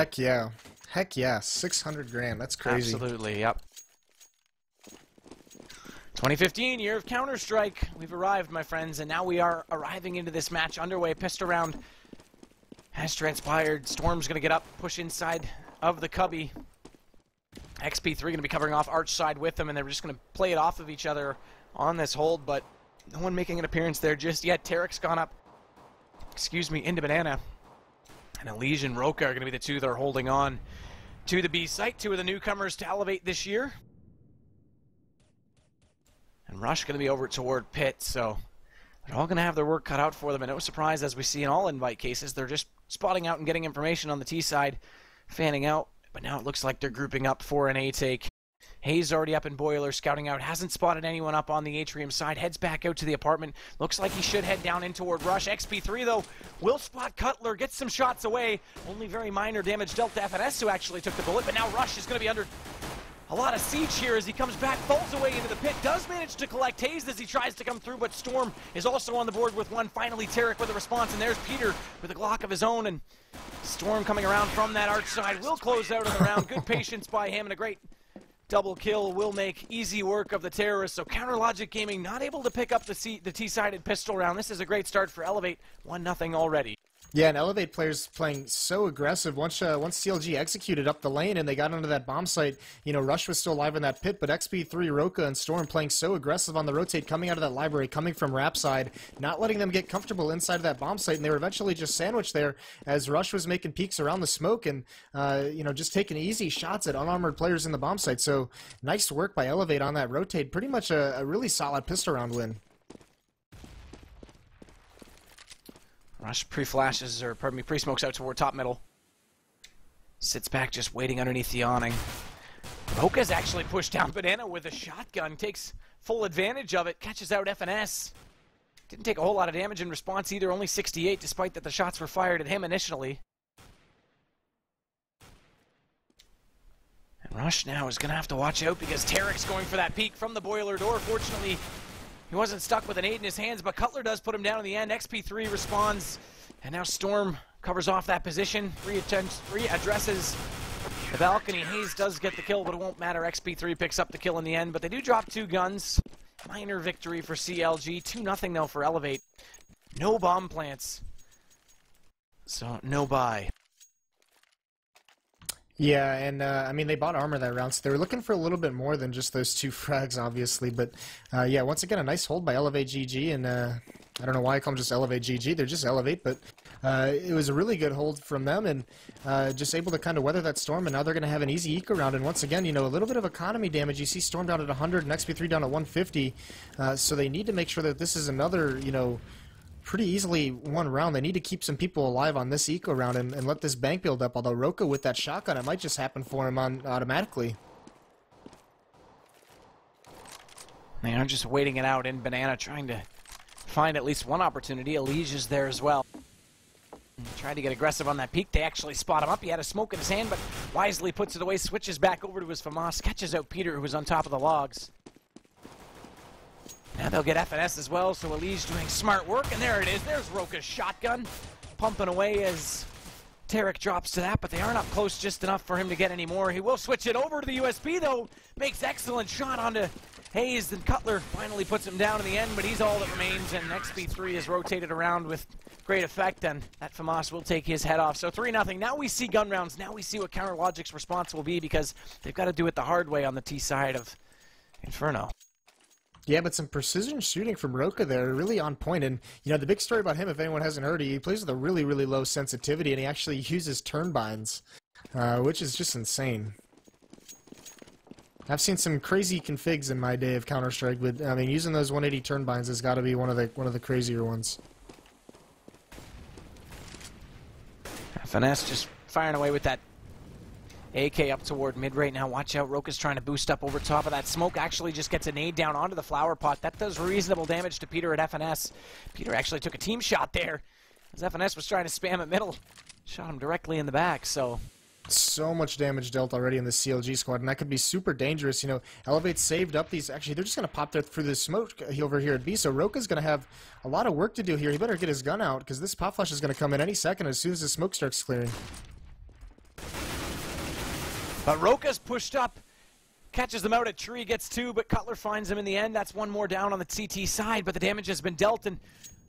Heck yeah. Heck yeah. 600 grand. That's crazy. Absolutely, yep. 2015, year of Counter-Strike. We've arrived, my friends, and now we are arriving into this match underway. Pistol round has transpired. Storm's going to get up, push inside of the cubby. XP3 going to be covering off Arch side with them, and they're just going to play it off of each other on this hold, but no one making an appearance there just yet. Tarek's gone up, into Banana. And ELEVATE and Roka are going to be the two that are holding on to the B site. Two of the newcomers to eLevate this year. And Rush going to be over toward Pit, so they're all going to have their work cut out for them. And no surprise, as we see in all invite cases, they're just spotting out and getting information on the T side, fanning out. But now it looks like they're grouping up for an A take. Hayes already up in Boiler, scouting out. Hasn't spotted anyone up on the Atrium side. Heads back out to the apartment. Looks like he should head down in toward Rush. XP3, though, will spot Cutler. Gets some shots away. Only very minor damage dealt to FNS, who actually took the bullet. But now Rush is going to be under a lot of siege here as he comes back. Falls away into the pit. Does manage to collect Hayes as he tries to come through. But Storm is also on the board with one. Finally, Tarek with a response. And there's Peter with a Glock of his own. And Storm coming around from that Arch side will close out of the round. Good patience by him and a great double kill will make easy work of the terrorists. So Counter Logic Gaming not able to pick up the T-sided pistol round. This is a great start for eLevate. 1-0 already. Yeah, and eLevate players playing so aggressive. Once CLG executed up the lane and they got onto that bomb site, Rush was still alive in that pit, but XP3, Roka, and Storm playing so aggressive on the rotate, coming out of that library, coming from Rap side, not letting them get comfortable inside of that bomb site, and they were eventually just sandwiched there as Rush was making peeks around the smoke and, just taking easy shots at unarmored players in the bomb site. So nice work by eLevate on that rotate. Pretty much a really solid pistol round win. Rush pre-flashes, or pardon me, pre-smokes out toward top middle. Sits back just waiting underneath the awning. Roka's actually pushed down Banana with a shotgun. Takes full advantage of it. Catches out FNS. Didn't take a whole lot of damage in response either. Only 68 despite that the shots were fired at him initially. And Rush now is going to have to watch out because Tarek's going for that peek from the boiler door. Fortunately, he wasn't stuck with an 8 in his hands, but Cutler does put him down in the end. XP3 responds, and now Storm covers off that position, readdresses the balcony. Hayes does get the kill, but it won't matter. XP3 picks up the kill in the end, but they do drop 2 guns. Minor victory for CLG. 2-0 though for eLevate. No bomb plants, so no buy. Yeah, and they bought armor that round, so they were looking for a little bit more than just those 2 frags, obviously. But yeah, once again, a nice hold by eLevate GG, and I don't know why I call them just eLevate GG. They're just eLevate, but it was a really good hold from them, and just able to kind of weather that storm. And now they're going to have an easy eco round. And once again, a little bit of economy damage. You see Storm down at 100 and XP3 down at 150, so they need to make sure that this is another, pretty easily one round. They need to keep some people alive on this eco round and let this bank build up. Although Roka with that shotgun, it might just happen for him automatically. They are just waiting it out in Banana, trying to find at least one opportunity. ELEVATE is there as well. Tried to get aggressive on that peak. They actually spot him up. He had a smoke in his hand, but wisely puts it away, switches back over to his FAMAS, catches out Peter, who was on top of the logs. Now they'll get FNS as well, so ELEVATE's doing smart work, and there it is. There's Roka's shotgun, pumping away as Tarek drops to that, but they aren't up close just enough for him to get any more. He will switch it over to the USB, though. Makes excellent shot onto Hayes, and Cutler finally puts him down in the end, but he's all that remains, and XP3 is rotated around with great effect, and that FAMAS will take his head off. So 3-0. Now we see gun rounds. Now we see what Counter Logic's response will be, because they've got to do it the hard way on the T side of Inferno. Yeah, but some precision shooting from Roka there, really on point. And, the big story about him, if anyone hasn't heard, he plays with a really, really low sensitivity, and he actually uses turn binds, which is just insane. I've seen some crazy configs in my day of Counter-Strike, but, using those 180 turn binds has got to be one of the crazier ones. FNS just firing away with that AK up toward mid right now. Watch out, Roka's trying to boost up over top of that smoke. Actually just gets a nade down onto the flower pot. That does reasonable damage to Peter at FNS. Peter actually took a team shot there as FNS was trying to spam at middle. Shot him directly in the back, so much damage dealt already in the CLG squad, and that could be super dangerous. eLevate saved up these. Actually, they're just going to pop through the smoke over here at B, so Roka's going to have a lot of work to do here. He better get his gun out, because this pop flash is going to come in any second as soon as the smoke starts clearing. But Roka's pushed up, catches them out at tree, gets 2, but Cutler finds him in the end. That's 1 more down on the CT side, but the damage has been dealt, and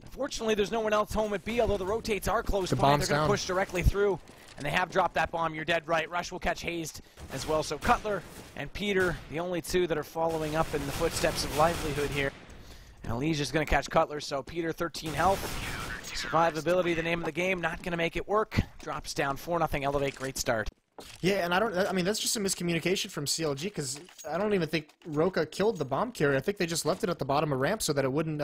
unfortunately there's no one else home at B, although the rotates are close by. They're going to push directly through, and they have dropped that bomb. You're dead right. Rush will catch Hazed as well, so Cutler and Peter, the only 2 that are following up in the footsteps of Livelihood here. And Elijah's going to catch Cutler, so Peter 13 health. Survivability, the name of the game, not going to make it work. Drops down 4-0 eLevate, great start. Yeah, and I mean, that's just a miscommunication from CLG, because I don't even think Roka killed the bomb carrier. I think they just left it at the bottom of ramp so that it wouldn't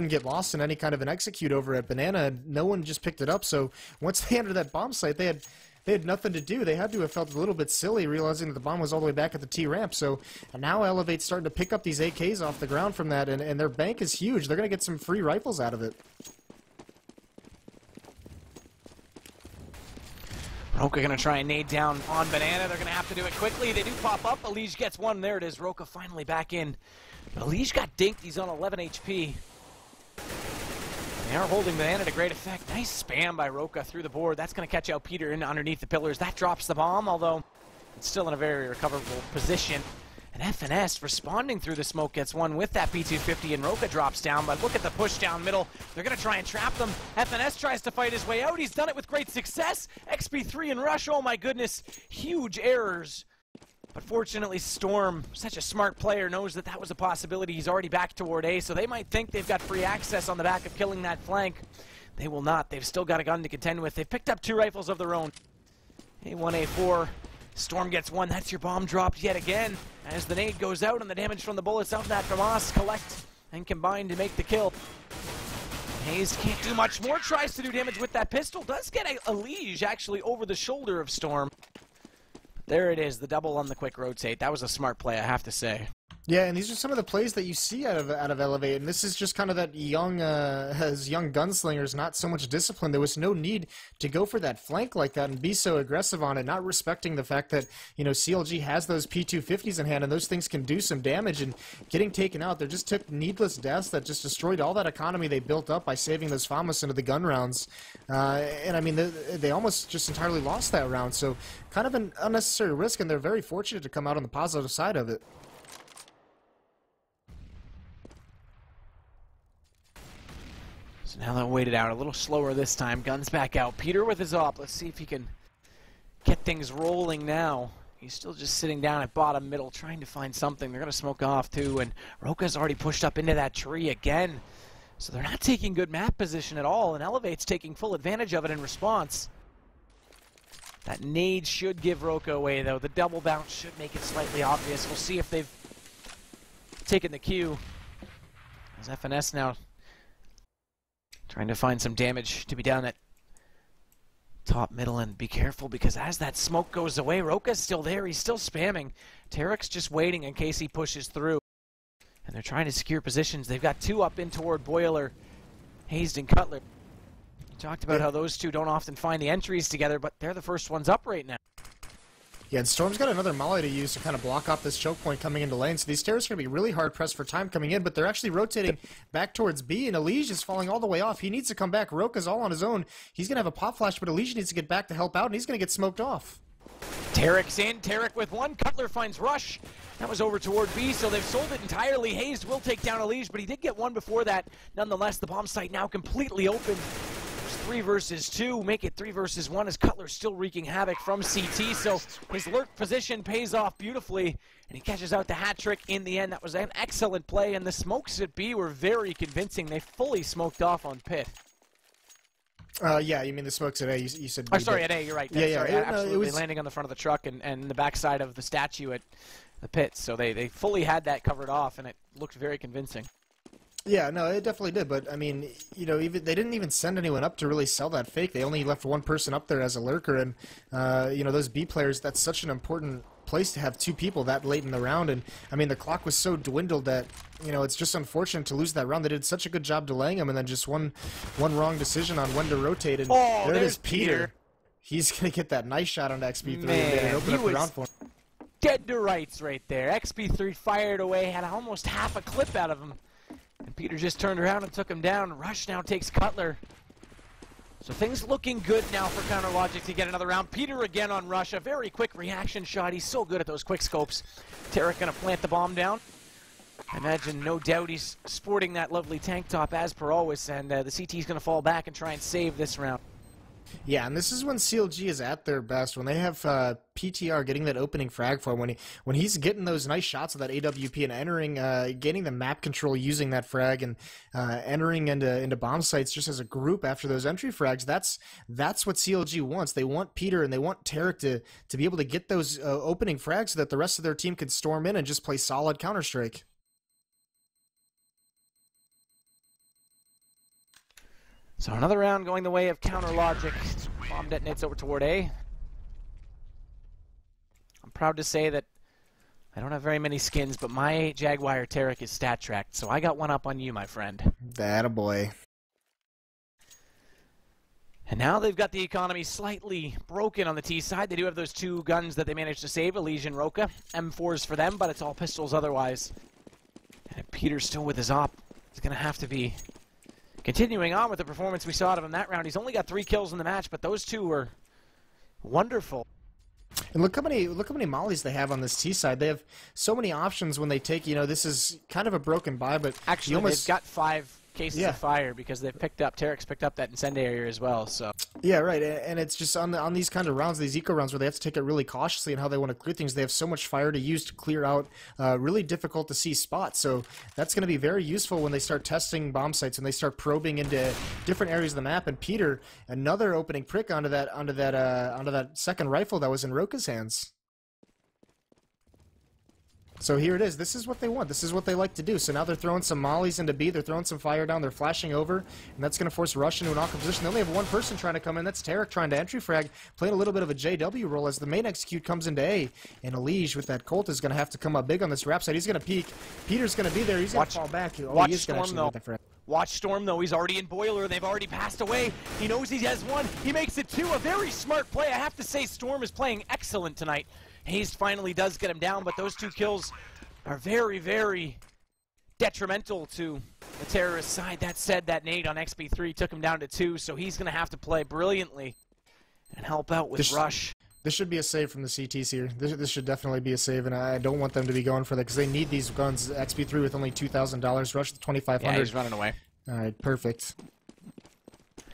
get lost in any kind of an execute over at Banana. No one just picked it up, so once they entered that bomb site, they had nothing to do. They had to have felt a little bit silly realizing that the bomb was all the way back at the T ramp. So now eLevate's starting to pick up these AKs off the ground from that, and their bank is huge. They're going to get some free rifles out of it. Roka going to try and nade down on Banana. They're going to have to do it quickly. They do pop up. Elige gets 1. There it is. Roka finally back in. But Elige got dinked. He's on 11 HP. They are holding Banana to great effect. Nice spam by Roka through the board. That's going to catch out Peter in underneath the pillars. That drops the bomb, although it's still in a very recoverable position. And FNS responding through the smoke gets 1 with that P250, and Roka drops down, but look at the push down middle. They're going to try and trap them. FNS tries to fight his way out. He's done it with great success. XP3 and Rush, oh my goodness, huge errors. But fortunately, Storm, such a smart player, knows that that was a possibility. He's already back toward A, so they might think they've got free access on the back of killing that flank. They will not. They've still got a gun to contend with. They've picked up 2 rifles of their own. A1, A4. Storm gets 1. That's your bomb dropped yet again. As the nade goes out and the damage from the bullets of that FAMAS collect and combine to make the kill. Hayes can't do much more. Tries to do damage with that pistol. Does get a Elige actually over the shoulder of Storm. There it is, the double on the quick rotate. That was a smart play, I have to say. Yeah, and these are some of the plays that you see out of eLevate, and this is just kind of that young, as young gunslingers, not so much discipline. There was no need to go for that flank like that and be so aggressive on it, not respecting the fact that, you know, CLG has those P250s in hand, and those things can do some damage, and getting taken out, they just took needless deaths that just destroyed all that economy they built up by saving those FAMAS into the gun rounds. And I mean, they almost just entirely lost that round, so kind of an unnecessary risk, and they're very fortunate to come out on the positive side of it. So now they'll wait it out a little slower this time. Guns back out. Peter with his op. Let's see if he can get things rolling now. He's still just sitting down at bottom middle trying to find something. They're going to smoke off too, and Roka's already pushed up into that tree again. So they're not taking good map position at all, and eLevate's taking full advantage of it in response. That nade should give Roka away though. The double bounce should make it slightly obvious. We'll see if they've taken the cue. As FNS now trying to find some damage to be done at top middle, and be careful because as that smoke goes away, Roka's still there. He's still spamming. Tarek's just waiting in case he pushes through. And they're trying to secure positions. They've got 2 up in toward Boiler, Hazed and Cutler. You talked about how those 2 don't often find the entries together, but they're the first ones up right now. Yeah, and Storm's got another molly to use to kind of block off this choke point coming into lane, so these stairs are going to be really hard pressed for time coming in, but they're actually rotating back towards B, and Elige is falling all the way off. He needs to come back. Roka's all on his own. He's going to have a pop flash, but Elige needs to get back to help out, and he's going to get smoked off. Tarek's in. Tarek with 1. Cutler finds Rush. That was over toward B, so they've sold it entirely. Hazed will take down Elige, but he did get 1 before that. Nonetheless, the bomb site now completely open. 3 versus 2, make it 3 versus 1 as Cutler's still wreaking havoc from CT, so his lurk position pays off beautifully, and he catches out the hat trick in the end. That was an excellent play, and the smokes at B were very convincing. They fully smoked off on Pit. Yeah, you mean the smokes at A, you said... Oh, sorry, at A, you're right. Yeah, sorry, yeah. Absolutely, it was landing on the front of the truck and the backside of the statue at the pit, so they fully had that covered off, and it looked very convincing. Yeah, no, it definitely did, but I mean, you know, even they didn't even send anyone up to really sell that fake. They only left 1 person up there as a lurker, and you know, those B players, that's such an important place to have 2 people that late in the round, and I mean, the clock was so dwindled that, you know, it's just unfortunate to lose that round. They did such a good job delaying him, and then just one wrong decision on when to rotate, and there it is, Peter. He's gonna get that nice shot on XP3 and open up the round for him. Dead to rights right there. XP3 fired away, had almost half a clip out of him. And Peter just turned around and took him down. Rush now takes Cutler. So things looking good now for Counter Logic to get another round. Peter again on Rush, a very quick reaction shot. He's so good at those quick scopes. Tarek gonna plant the bomb down. I imagine, no doubt, he's sporting that lovely tank top as per always, and the CT's gonna fall back and try and save this round. Yeah, and this is when CLG is at their best, when they have PTR getting that opening frag for him, when he's getting those nice shots of that AWP and entering, getting the map control using that frag and entering into bomb sites just as a group after those entry frags. That's what CLG wants. They want Peter and they want Tarek to be able to get those opening frags so that the rest of their team can storm in and just play solid Counter-Strike. So another round going the way of Counter Logic. Bomb detonates over toward A. I'm proud to say that I don't have very many skins, but my Jaguar Tarek is stat tracked, so I got one up on you, my friend. Attaboy. And now they've got the economy slightly broken on the T side. They do have those two guns that they managed to save, Elysian and Roka. M4s for them, but it's all pistols otherwise. And Peter's still with his op. He's going to have to be continuing on with the performance we saw out of him that round. He's only got 3 kills in the match, but those two were wonderful. And look how many mollies they have on this T side. They have so many options when they take, this is kind of a broken buy, but actually they've got 5 cases of fire because they've Tarek's picked up that incendiary as well. So yeah, right. And it's just on these kind of rounds, these eco rounds, where they have to take it really cautiously in how they want to clear things. They have so much fire to use to clear out really difficult to see spots. So that's going to be very useful when they start testing bomb sites and they start probing into different areas of the map. And Peter, another opening prick onto that second rifle that was in Roka's hands. So here it is. This is what they want. This is what they like to do. So now they're throwing some mollies into B. They're throwing some fire down. They're flashing over. And that's going to force Rush into an awkward position. They only have one person trying to come in. That's Tarek trying to entry frag, playing a little bit of a JW role as the main execute comes into A. And Elige with that Colt is going to have to come up big on this wrap side. He's going to peek. Peter's going to be there. He's going to fall back. Watch Storm, though. Watch Storm, though. He's already in Boiler. They've already passed away. He knows he has one. He makes it 2. A very smart play. I have to say, Storm is playing excellent tonight. Hayes finally does get him down, but those 2 kills are very, very detrimental to the terrorist side. That said, that nade on XP3 took him down to 2, so he's going to have to play brilliantly and help out with Rush. This should be a save from the CTs here. This should definitely be a save, and I don't want them to be going for that because they need these guns. XP3 with only $2,000, Rush with $2,500. Yeah, he's running away. All right, perfect.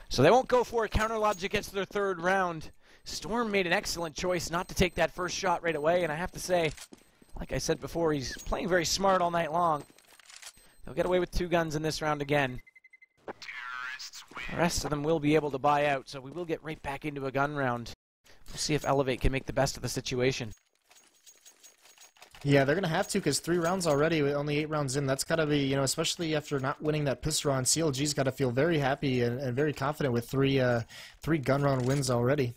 So they won't go for it. Counter Logic gets their 3rd round. Storm made an excellent choice not to take that first shot right away, and I have to say, like I said before, he's playing very smart all night long. They'll get away with 2 guns in this round again. The rest of them will be able to buy out, so we will get right back into a gun round. We'll see if eLevate can make the best of the situation. Yeah, they're going to have to because 3 rounds already, with only 8 rounds in. That's got to be, especially after not winning that pistol round, CLG's got to feel very happy and very confident with 3 gun round wins already.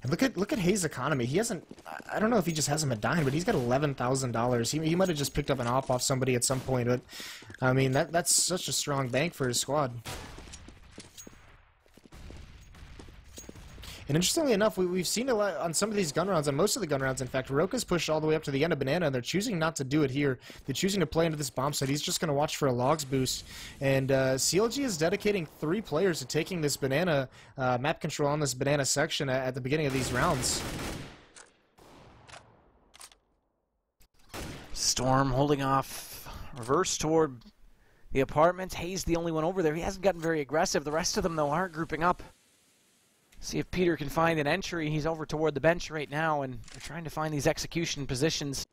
And look at Hayes' economy. He hasn't. I don't know if he just hasn't been dying, but he's got $11,000. He might have just picked up an op off somebody at some point, but I mean that's such a strong bank for his squad. And interestingly enough, we've seen a lot on some of these gun rounds, on most of the gun rounds, in fact, Roka's pushed all the way up to the end of Banana, and they're choosing not to do it here. They're choosing to play into this bomb site. He's just going to watch for a logs boost. And CLG is dedicating 3 players to taking this Banana map control on this Banana section at the beginning of these rounds. Storm holding off. Reverse toward the apartment. Hayes the only one over there. He hasn't gotten very aggressive. The rest of them, though, are grouping up. See if Peter can find an entry. He's over toward the bench right now, and they're trying to find these execution positions.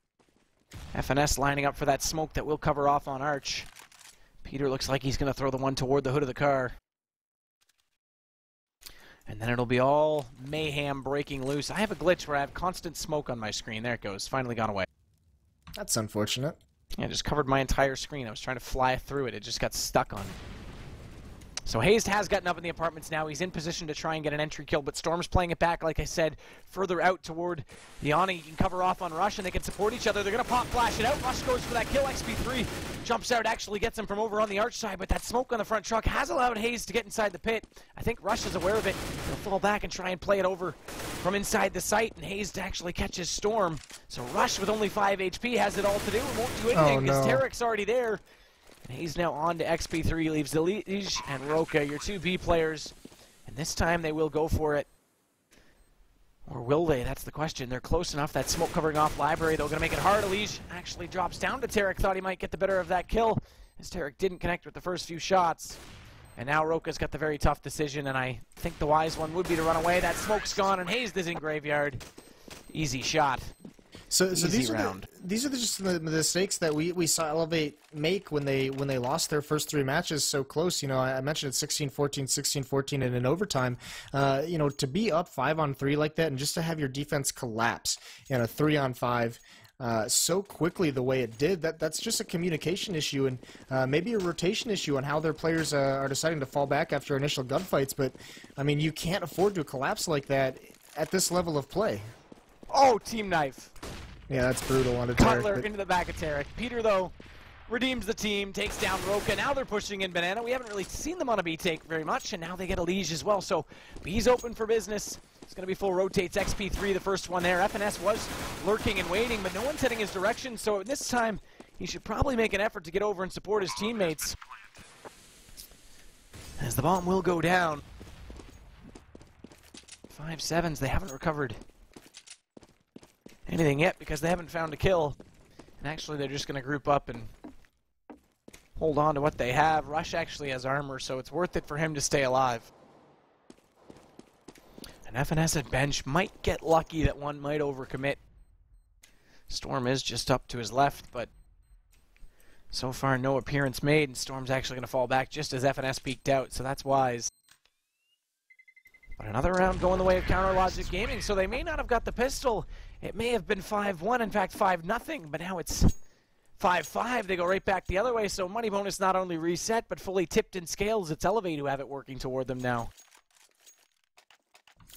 FNS lining up for that smoke that will cover off on Arch. Peter looks like he's going to throw the one toward the hood of the car. And then it'll be all mayhem breaking loose. I have a glitch where I have constant smoke on my screen. There it goes. Finally gone away. That's unfortunate. Yeah, it just covered my entire screen. I was trying to fly through it. It just got stuck on. So Hayes has gotten up in the apartments now. He's in position to try and get an entry kill, but Storm's playing it back, like I said, further out toward the awning. He can cover off on Rush, and they can support each other. They're going to pop flash it out. Rush goes for that kill. XP3 jumps out, actually gets him from over on the Arch side, but that smoke on the front truck has allowed Hayes to get inside the pit. I think Rush is aware of it. He'll fall back and try and play it over from inside the site, and Hayes actually catches Storm. So Rush, with only 5 HP, has it all to do and won't do anything because Tarek's already there. He's now on to XP3, leaves Liege and Roca, your two B players. And this time they will go for it. Or will they? That's the question. They're close enough. That smoke covering off Library, though, going to make it hard. Liege actually drops down to Tarek. Thought he might get the better of that kill, as Tarek didn't connect with the first few shots. And now Roca's got the very tough decision, and I think the wise one would be to run away. That smoke's gone, and Hayes is in graveyard. Easy shot. So these are just the mistakes that we saw eLevate make when they lost their first three matches so close. You know, I mentioned it 16-14, 16-14, and in overtime. You know, to be up 5-on-3 like that, and just to have your defense collapse in a 3-on-5 so quickly the way it did, that's just a communication issue and maybe a rotation issue on how their players are deciding to fall back after initial gunfights. But I mean, you can't afford to collapse like that at this level of play. Oh, team knife. Yeah, that's brutal on a Cutler Tarek. into the back of Tarek. Peter, though, redeems the team, takes down Roca. Now they're pushing in Banana. We haven't really seen them on a B take very much, and now they get a Liege as well. So B's open for business. It's going to be full rotates. XP3, the first one there. FNS was lurking and waiting, but no one's heading his direction. So this time, he should probably make an effort to get over and support his teammates, as the bomb will go down. 5-7s, they haven't recovered anything yet because they haven't found a kill. And actually, they're just going to group up and hold on to what they have. Rush actually has armor, so it's worth it for him to stay alive. And FNS at bench might get lucky that one might overcommit. Storm is just up to his left, but so far no appearance made, and Storm's actually going to fall back just as FNS peeked out, so that's wise. But another round going the way of Counter Logic Gaming, so they may not have got the pistol. It may have been 5-1, in fact 5-0, but now it's 5-5. They go right back the other way, so money bonus not only reset, but fully tipped in scales. It's eLevate who have it working toward them now.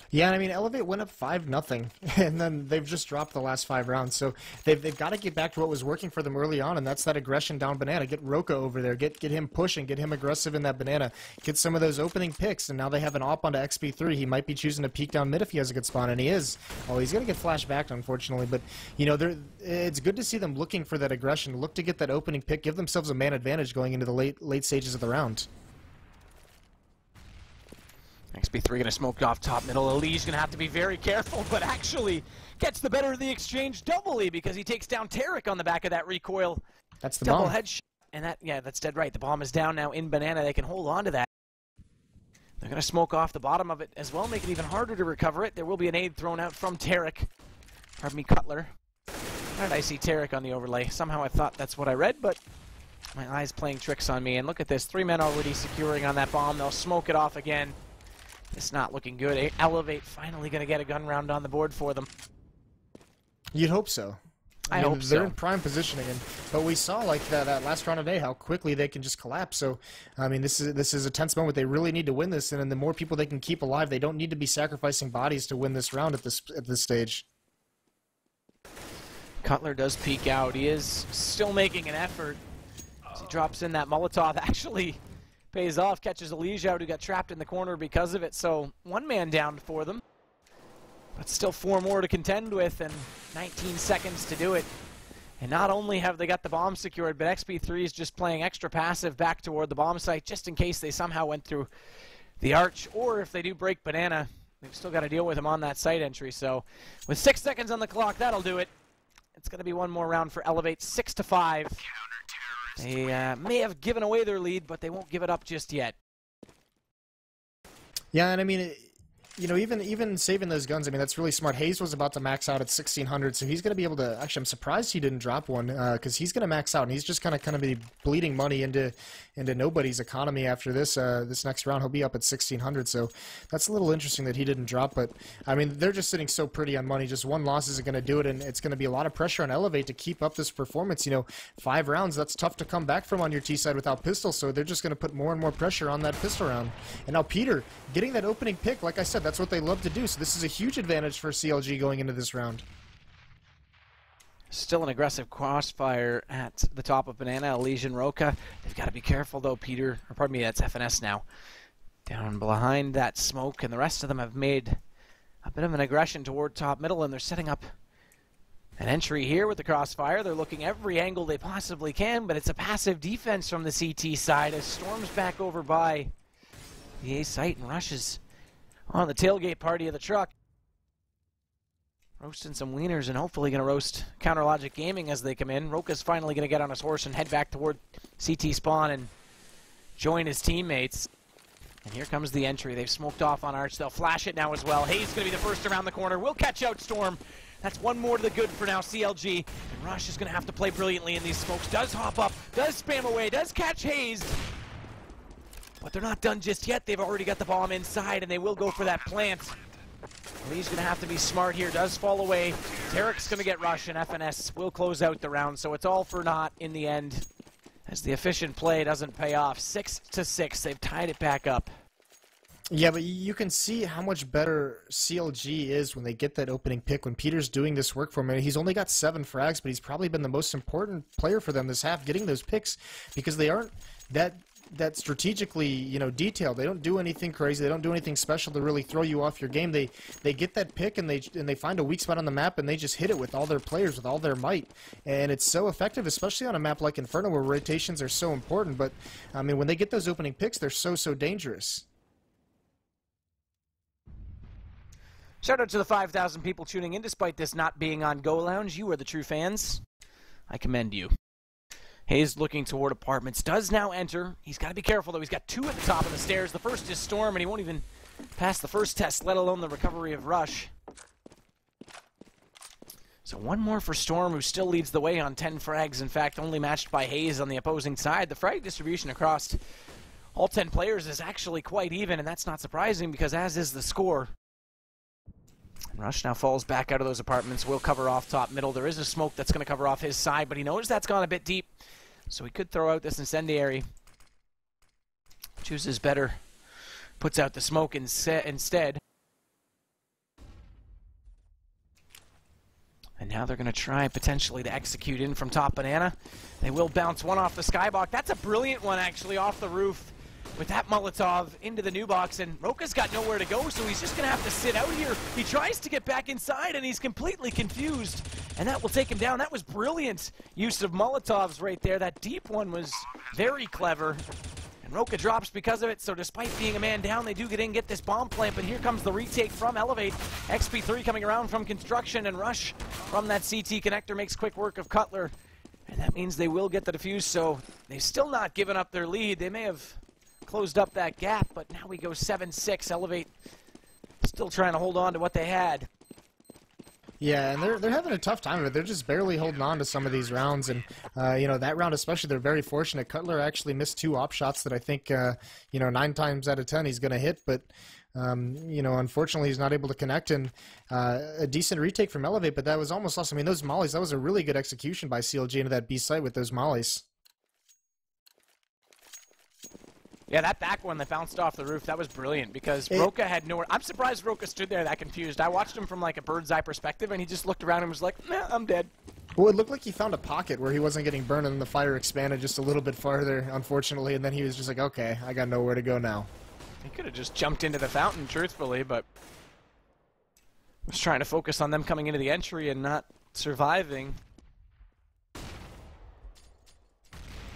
Yeah, I mean, eLevate went up 5-0, and then they've just dropped the last 5 rounds. So they've got to get back to what was working for them early on, and that's that aggression down Banana. Get Roca over there, get him pushing, get him aggressive in that Banana, get some of those opening picks, and now they have an op onto XP3. He might be choosing to peek down mid if he has a good spawn, and he is. Oh, he's going to get flashed back, unfortunately, but, you know, it's good to see them looking for that aggression, look to get that opening pick, give themselves a man advantage going into the late stages of the round. XP3 going to smoke off top middle. Liege going to have to be very careful, but actually gets the better of the exchange doubly because he takes down Tarek on the back of that recoil. That's the double bomb. Headshot. And that, yeah, that's dead right. The bomb is down now in Banana. They can hold on to that. They're going to smoke off the bottom of it as well, make it even harder to recover it. There will be an aid thrown out from Tarek. Pardon me, Cutler. How did I see Tarek on the overlay? Somehow I thought that's what I read, but my eyes playing tricks on me. And look at this. 3 men already securing on that bomb. They'll smoke it off again. It's not looking good. eLevate finally going to get a gun round on the board for them. You'd hope so. I hope so. They're in prime positioning, but we saw like that last round today how quickly they can just collapse. So, I mean, this is a tense moment. They really need to win this, and the more people they can keep alive, they don't need to be sacrificing bodies to win this round at this stage. Cutler does peek out. He is still making an effort. As he drops in that Molotov. Actually pays off, catches a Liege out who got trapped in the corner because of it. So 1 man down for them, but still 4 more to contend with and 19 seconds to do it. And not only have they got the bomb secured, but XP3 is just playing extra passive back toward the bomb site just in case they somehow went through the arch, or if they do break Banana, they've still got to deal with him on that site entry. So with 6 seconds on the clock, that'll do it. It's going to be 1 more round for eLevate, 6-5. They may have given away their lead, but they won't give it up just yet. Yeah, and I mean, you know, even saving those guns, I mean, that's really smart. Hayes was about to max out at 1600, so he's going to be able to. Actually, I'm surprised he didn't drop one because he's going to max out, and he's just kind of be bleeding money into nobody's economy after this this next round. He'll be up at 1600, so that's a little interesting that he didn't drop. But I mean, they're just sitting so pretty on money. Just 1 loss isn't going to do it, and it's going to be a lot of pressure on eLevate to keep up this performance. You know, 5 rounds, that's tough to come back from on your T side without pistol, so they're just going to put more and more pressure on that pistol round. And now Peter getting that opening pick, like I said, that's what they love to do. So this is a huge advantage for CLG going into this round. Still an aggressive crossfire at the top of Banana, Elysian Roca. They've got to be careful though, Peter, or pardon me, that's FNS now. Down behind that smoke, and the rest of them have made a bit of an aggression toward top middle, and they're setting up An entry here with the crossfire. They're looking every angle they possibly can, but it's a passive defense from the CT side as Storm's back over by the A site and rushes on the tailgate party of the truck. Roasting some wieners and hopefully going to roast Counterlogic Gaming as they come in. Roka's finally going to get on his horse and head back toward CT spawn and join his teammates. And here comes the entry. They've smoked off on Arch. They'll flash it now as well. Hayes going to be the first around the corner. Will catch out Storm. That's one more to the good for now, CLG. And Rush is going to have to play brilliantly in these smokes. Does hop up, does spam away, does catch Hayes. But they're not done just yet. They've already got the bomb inside, and they will go for that plant. Lee's going to have to be smart here. Does fall away. Tarek's going to get Rush, and FNS will close out the round. So it's all for naught in the end, as the efficient play doesn't pay off. 6-6. They've tied it back up. Yeah, but you can see how much better CLG is when they get that opening pick. When Peter's doing this work for him, he's only got 7 frags, but he's probably been the most important player for them this half, getting those picks, because they aren't that strategically, you know, detailed. They don't do anything crazy. They don't do anything special to really throw you off your game. They get that pick and they find a weak spot on the map and they just hit it with all their players, with all their might. And it's so effective, especially on a map like Inferno where rotations are so important. But I mean, when they get those opening picks, they're so dangerous. Shout out to the 5,000 people tuning in despite this not being on Go Lounge. You are the true fans. I commend you. Hayes looking toward apartments, does now enter. He's got to be careful, though. He's got 2 at the top of the stairs. The first is Storm, and he won't even pass the first test, let alone the recovery of Rush. So one more for Storm, who still leads the way on 10 frags. In fact, only matched by Hayes on the opposing side. The frag distribution across all 10 players is actually quite even, and that's not surprising because as is the score. Rush now falls back out of those apartments. Will cover off top middle. There is a smoke that's going to cover off his side, but he knows that's gone a bit deep, so he could throw out this incendiary. Chooses better. Puts out the smoke instead. And now they're going to try potentially to execute in from top banana. They will bounce one off the skybox. That's a brilliant one, actually, off the roof. With that Molotov into the new box, and Roka's got nowhere to go, so he's just going to have to sit out here. He tries to get back inside, and he's completely confused, and that will take him down. That was brilliant use of Molotovs right there. That deep one was very clever, and Roka drops because of it, so despite being a man down, they do get in, get this bomb plant, but here comes the retake from eLevate. XP3 coming around from construction, and Rush from that CT connector makes quick work of Cutler, and that means they will get the defuse, so they've still not given up their lead. They may have closed up that gap, but now we go 7-6. eLevate still trying to hold on to what they had. Yeah, and they're having a tough time of it. They're just barely holding on to some of these rounds, and you know, that round especially, they're very fortunate. Cutler actually missed 2 op shots that I think you know, 9 times out of 10 he's going to hit, but you know, unfortunately he's not able to connect. And a decent retake from eLevate, but that was almost lost. I mean, those mollies, that was a really good execution by CLG into that B site with those mollies. Yeah, that back one that bounced off the roof, that was brilliant because Roka had nowhere. I'm surprised Roka stood there that confused. I watched him from like a bird's eye perspective, and he just looked around and was like, nah, I'm dead. Well, it looked like he found a pocket where he wasn't getting burned, and the fire expanded just a little bit farther, unfortunately, and then he was just like, okay, I got nowhere to go now. He could have just jumped into the fountain, truthfully, but was trying to focus on them coming into the entry and not surviving.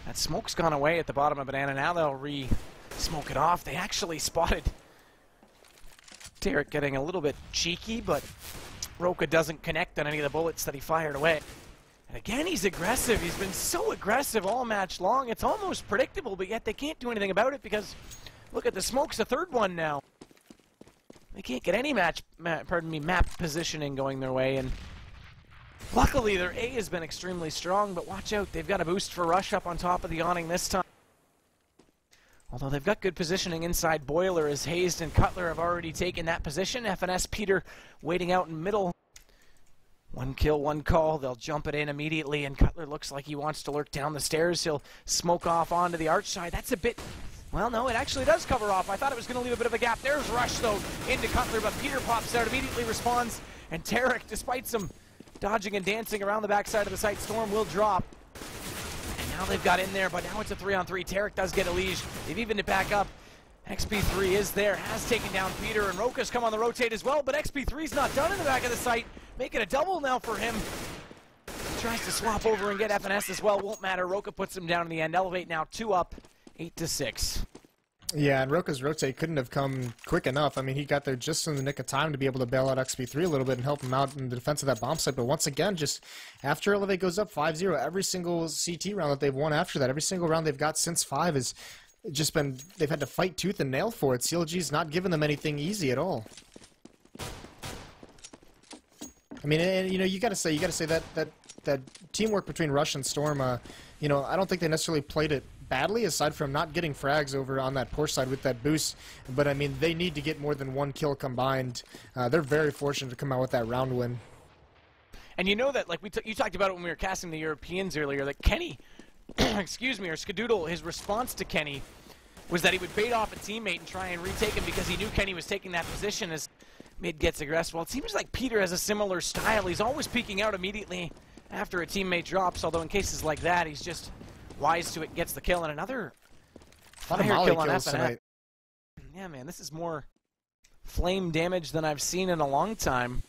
That smoke's gone away at the bottom of Banana. Now they'll re-smoke it off. They actually spotted Tarek getting a little bit cheeky, but Roka doesn't connect on any of the bullets that he fired away. And again, he's aggressive. He's been so aggressive all match long. It's almost predictable, but yet they can't do anything about it because look at the smokes, a third one now. They can't get any map positioning going their way, and luckily, their A has been extremely strong, but watch out. They've got a boost for Rush up on top of the awning this time. Although they've got good positioning inside Boiler, as Hayes and Cutler have already taken that position. FNS Peter waiting out in middle. 1 kill, 1 call. They'll jump it in immediately, and Cutler looks like he wants to lurk down the stairs. He'll smoke off onto the arch side. That's a bit... Well, no, it actually does cover off. I thought it was going to leave a bit of a gap. There's Rush, though, into Cutler, but Peter pops out, immediately responds, and Tarek, despite some dodging and dancing around the backside of the site, Storm will drop. And now they've got in there, but now it's a 3-on-3. Tarek does get a leash. They've evened it back up. XP3 is there, has taken down Peter, and Roka's come on the rotate as well, but XP3's not done in the back of the site. Make it a double now for him. Tries to swap over and get FNS as well. Won't matter. Roka puts him down in the end. eLevate now 2 up, 8-6. Yeah, and Roka's rotate couldn't have come quick enough. I mean, he got there just in the nick of time to be able to bail out XP3 a little bit and help him out in the defense of that bomb site. But once again, just after eLevate goes up 5-0, every single CT round that they've won after that, every single round they've got since 5 has just been, they've had to fight tooth and nail for it. CLG's not giving them anything easy at all. I mean, and, you know, you got to say that teamwork between Rush and Storm, you know, I don't think they necessarily played it badly, aside from not getting frags over on that Porsche side with that boost. But, I mean, they need to get more than 1 kill combined. They're very fortunate to come out with that round win. And you know that, like you talked about it when we were casting the Europeans earlier, that Kenny, excuse me, or Skadoodle, his response to Kenny was that he would bait off a teammate and try and retake him because he knew Kenny was taking that position as mid gets aggressive. Well, it seems like Peter has a similar style. He's always peeking out immediately after a teammate drops, although in cases like that, he's just wise to it, gets the kill, and another fire kill on FNS. Yeah, man, this is more flame damage than I've seen in a long time.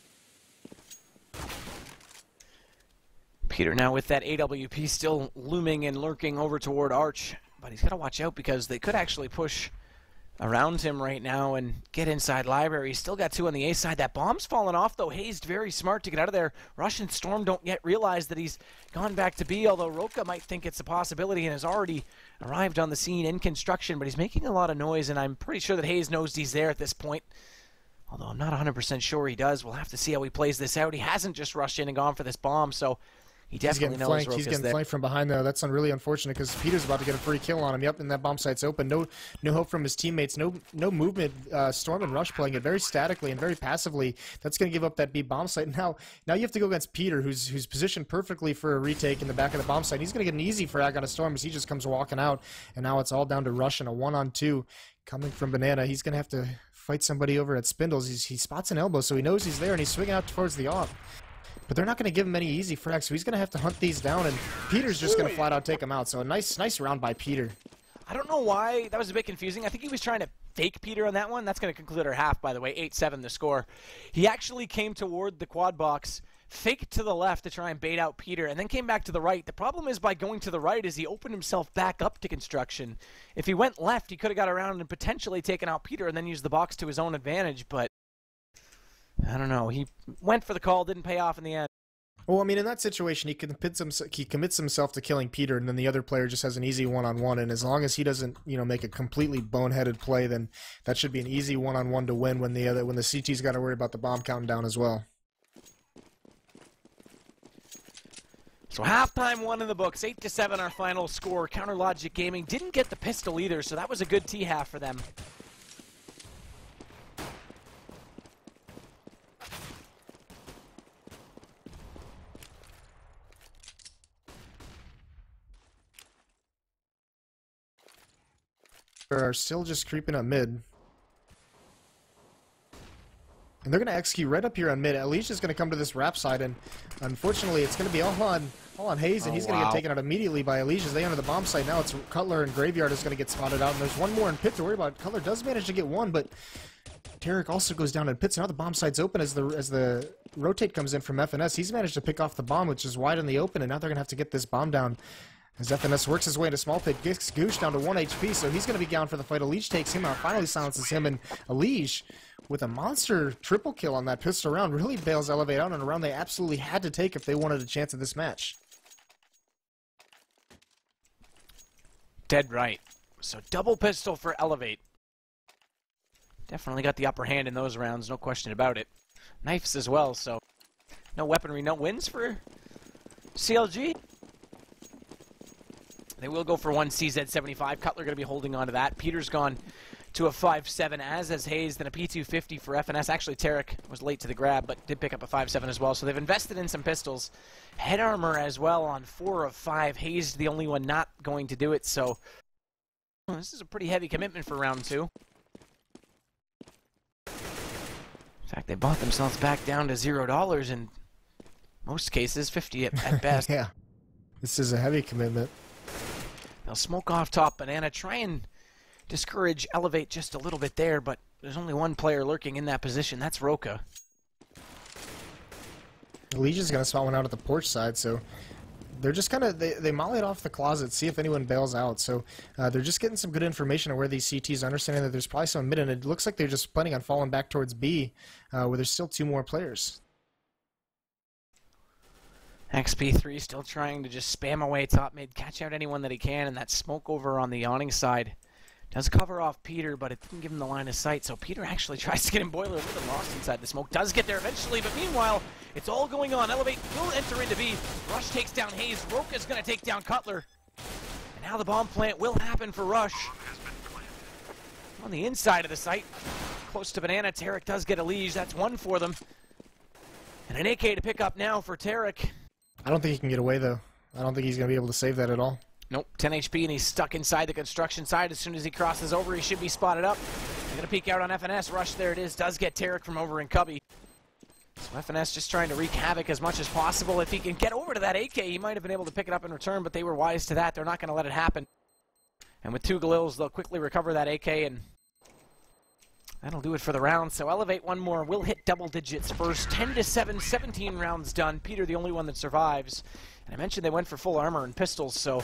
Peter now with that AWP still looming and lurking over toward Arch, but he's got to watch out because they could actually push around him right now and get inside library. He's still got 2 on the A side. That bomb's fallen off, though. Hayes very smart to get out of there. Rush and Storm don't yet realize that he's gone back to B, although Roka might think it's a possibility and has already arrived on the scene in construction, but he's making a lot of noise, and I'm pretty sure that Hayes knows he's there at this point. Although I'm not 100% sure he does. We'll have to see how he plays this out. He hasn't just rushed in and gone for this bomb, so he definitely knows Roka's there. He's getting flanked from behind, though. That's really unfortunate because Peter's about to get a free kill on him. Yep, and that bomb site's open. No hope from his teammates. No movement. Storm and Rush playing it very statically and very passively. That's going to give up that B bomb site. Now you have to go against Peter, who's positioned perfectly for a retake in the back of the bomb site. He's going to get an easy frag on a Storm as he just comes walking out. And now it's all down to Rush and a 1-on-2 coming from Banana. He's going to have to fight somebody over at Spindles. He spots an elbow, so he knows he's there, and he's swinging out towards the off. But they're not going to give him any easy frags, so he's going to have to hunt these down, and Peter's just going to flat out take him out. So a nice round by Peter. I don't know why. That was a bit confusing. I think he was trying to fake Peter on that one. That's going to conclude our half, by the way. 8-7 the score. He actually came toward the quad box, faked to the left to try and bait out Peter, and then came back to the right. The problem is by going to the right is he opened himself back up to construction. If he went left, he could have got around and potentially taken out Peter and then used the box to his own advantage, but I don't know. He went for the call, didn't pay off in the end. Well, I mean, in that situation, he commits himself to killing Peter, and then the other player just has an easy one-on-one. And as long as he doesn't, you know, make a completely boneheaded play, then that should be an easy one-on-one to win when the CT's got to worry about the bomb counting down as well. So halftime 1 in the books, 8-7 our final score. Counter Logic Gaming didn't get the pistol either, so that was a good T-half for them. Are still just creeping up mid. And they're going to execute right up here on mid. Alicia's going to come to this wrap side, and unfortunately it's going to be all on Hayes, and he's going to get taken out immediately by Alicia. They enter the bomb site. Now it's Cutler and Graveyard is going to get spotted out, and there's one more in pit to worry about. Cutler does manage to get one, but Tarek also goes down in pits. Now the bomb site's open as the rotate comes in from FNS. He's managed to pick off the bomb, which is wide in the open, and now they're going to have to get this bomb down. As FNS works his way into small pit, gets Goosh down to 1 HP, so he's going to be down for the fight. Alicia takes him out, finally silences him, and Alicia, with a monster triple kill on that pistol round, really bails eLevate out on a round they absolutely had to take if they wanted a chance at this match. Dead right. So double pistol for eLevate. Definitely got the upper hand in those rounds, no question about it. Knives as well, so no weaponry, no wins for CLG. They will go for 1 CZ75. Cutler going to be holding on to that. Peter's gone to a 5.7, as has Hayes, then a P250 for FNS. Actually, Tarek was late to the grab, but did pick up a 5.7 as well. So they've invested in some pistols. Head armor as well on 4 of 5. Hayes the only one not going to do it, so this is a pretty heavy commitment for round 2. In fact, they bought themselves back down to $0 in most cases, 50 at best. Yeah, this is a heavy commitment. They'll smoke off top Banana, try and discourage eLevate just a little bit there, but there's only one player lurking in that position. That's Roka. Legion's going to spot one out at the porch side, so they're just kind of, they molly it off the closet, see if anyone bails out. So they're just getting some good information on where these CTs, understanding that there's probably some mid, and it looks like they're just planning on falling back towards B, where there's still 2 more players. XP3 still trying to just spam away top mid, catch out anyone that he can, and that smoke over on the awning side does cover off Peter, but it didn't give him the line of sight, so Peter actually tries to get him boiler with him lost inside the smoke. Does get there eventually, but meanwhile, it's all going on. eLevate will enter into B. Rush takes down Hayes. Roka's going to take down Cutler. And now the bomb plant will happen for Rush. On the inside of the site, close to Banana, Tarek does get a Liege. That's 1 for them. And an AK to pick up now for Tarek. I don't think he can get away, though. I don't think he's going to be able to save that at all. Nope, 10 HP, and he's stuck inside the construction side. As soon as he crosses over, he should be spotted up. They're going to peek out on FNS. Rush, there it is, does get Tarek from over in Cubby. So FNS just trying to wreak havoc as much as possible. If he can get over to that AK, he might have been able to pick it up in return, but they were wise to that. They're not going to let it happen. And with 2 Galils, they'll quickly recover that AK, and that'll do it for the round. So eLevate one more. We'll hit double digits first. 10-7, 17 rounds done. Peter, the only one that survives. And I mentioned they went for full armor and pistols, so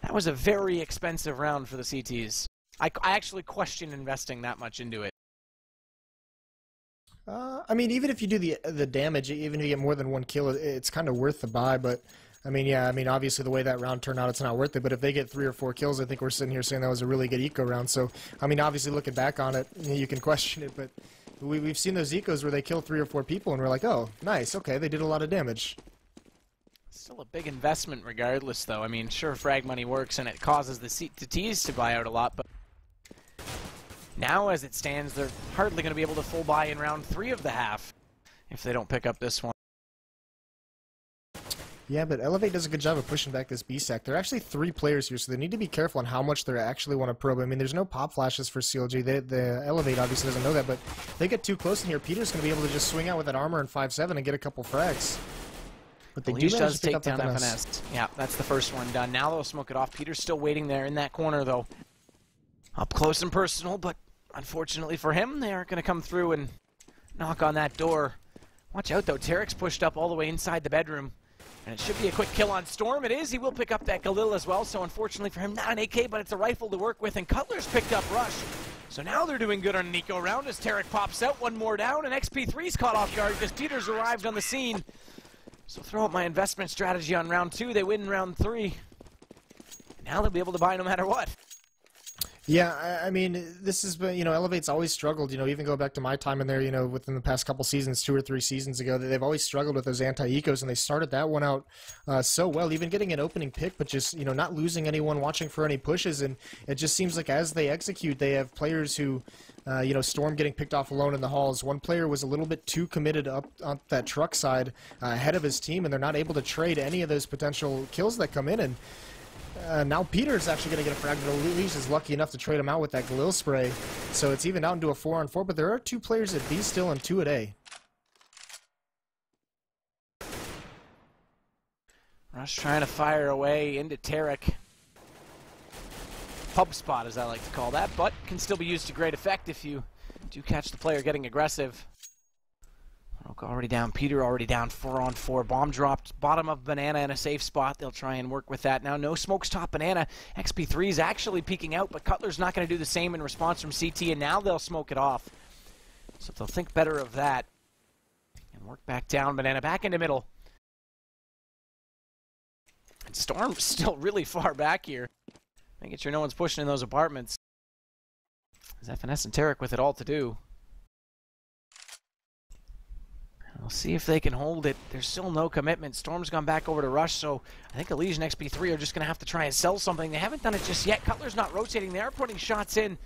that was a very expensive round for the CTs. I actually question investing that much into it. I mean, even if you do the damage, even if you get more than 1 kill, it's kind of worth the buy, but I mean, yeah, I mean, obviously the way that round turned out, it's not worth it, but if they get 3 or 4 kills, I think we're sitting here saying that was a really good eco round. So, I mean, obviously looking back on it, you can question it, but we've seen those ecos where they kill 3 or 4 people, and we're like, oh, nice, okay, they did a lot of damage. Still a big investment regardless, though. I mean, sure, frag money works, and it causes the CTs to buy out a lot, but now, as it stands, they're hardly going to be able to full buy in round 3 of the half if they don't pick up this one. Yeah, but eLevate does a good job of pushing back this B-sack. There are actually 3 players here, so they need to be careful on how much they actually want to probe. I mean, there's no pop flashes for CLG. The eLevate obviously doesn't know that, but if they get too close in here, Peter's going to be able to just swing out with that armor and 5-7 and get a couple frags. But they do manage to pick up down FNS. Yeah, that's the first one done. Now they'll smoke it off. Peter's still waiting there in that corner, though. Up close and personal, but unfortunately for him, they aren't going to come through and knock on that door. Watch out, though. Tarek's pushed up all the way inside the bedroom. And it should be a quick kill on Storm. It is. He will pick up that Galil as well. So unfortunately for him, not an AK, but it's a rifle to work with. And Cutler's picked up Rush. So now they're doing good on an eco round as Tarek pops out. 1 more down, and XP3's caught off guard because Peter's arrived on the scene. So throw out my investment strategy on round 2. They win round 3. And now they'll be able to buy no matter what. Yeah, I mean, this has been, eLevate's always struggled, even going back to my time in there, within the past couple seasons, 2 or 3 seasons ago, they've always struggled with those anti-ecos, and they started that one out so well, even getting an opening pick, but just, not losing anyone, watching for any pushes, and it just seems like as they execute, they have players who, Storm getting picked off alone in the halls. One player was a little bit too committed up on that truck side ahead of his team, and they're not able to trade any of those potential kills that come in, and now Peter's actually going to get a frag, but Elise is lucky enough to trade him out with that Galil spray. So it's even out into a 4-on-4, but there are 2 players at B still and 2 at A. Rush trying to fire away into Tarek. Pub spot, as I like to call that, but can still be used to great effect if you do catch the player getting aggressive. Roka already down, Peter already down, 4-on-4. Bomb dropped, bottom of Banana in a safe spot. They'll try and work with that. Now no smokes top Banana. XP3 is actually peeking out, but Cutler's not going to do the same in response from CT, and now they'll smoke it off. So they'll think better of that. And work back down, Banana back into middle. And Storm's still really far back here. Making sure no one's pushing in those apartments. There's FNS and Tarek with it all to do. We'll see if they can hold it. There's still no commitment. Storm's gone back over to Rush, so I think Elysian XP3 are just going to have to try and sell something. They haven't done it just yet. Cutler's not rotating. They are putting shots in.